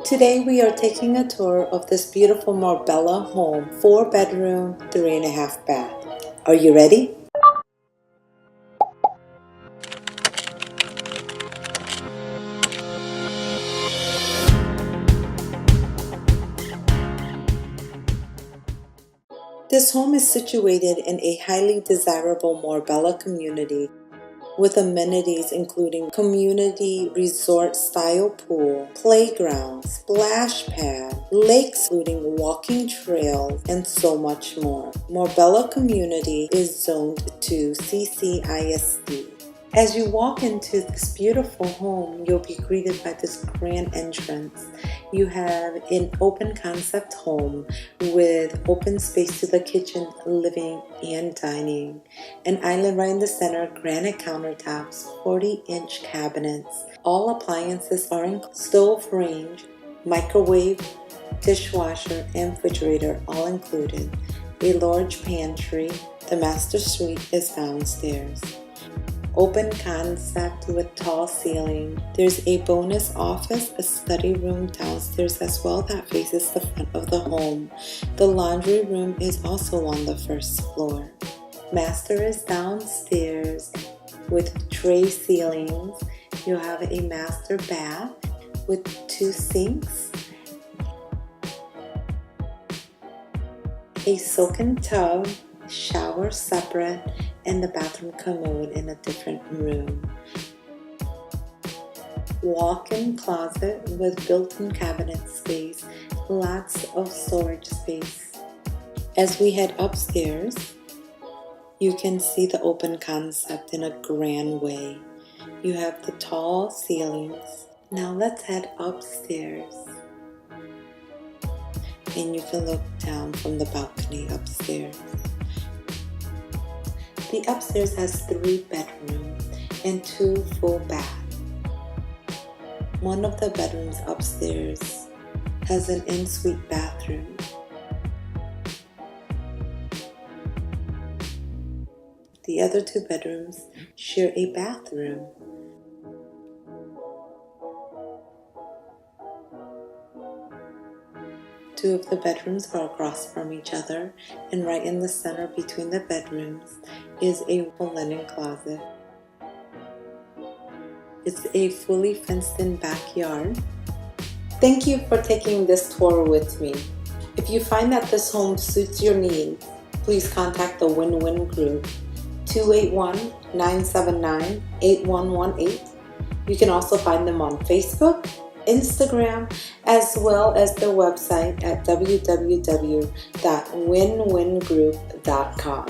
Today we are taking a tour of this beautiful MarBella home, 4-bedroom, 3.5 bath. Are you ready? This home is situated in a highly desirable MarBella community with amenities including community resort style pool, playground, splash pad, lakes including walking trails, and so much more. MarBella Community is zoned to CCISD. As you walk into this beautiful home, you'll be greeted by this grand entrance. You have an open concept home with open space to the kitchen, living, and dining. An island right in the center, granite countertops, 40-inch cabinets. All appliances are in stove range, microwave, dishwasher, and refrigerator all included. A large pantry. The master suite is downstairs. Open concept with tall ceiling. There's a bonus office, a study room downstairs as well that faces the front of the home. The laundry room is also on the first floor. Master is downstairs with tray ceilings. You have a master bath with 2 sinks, a soaking tub, shower separate, and the bathroom commode in a different room. Walk-in closet with built-in cabinet space, lots of storage space. As we head upstairs, you can see the open concept in a grand way. You have the tall ceilings. Now let's head upstairs. And you can look down from the balcony upstairs. The upstairs has 3 bedrooms and 2 full baths. One of the bedrooms upstairs has an en-suite bathroom. The other 2 bedrooms share a bathroom. Two of the bedrooms are across from each other, and right in the center between the bedrooms is a linen closet. It's a fully fenced-in backyard. Thank you for taking this tour with me. If you find that this home suits your needs, please contact the Nguyen Group, 281-979-8118. You can also find them on Facebook, Instagram, as well as their website at www.nguyenGroup.com.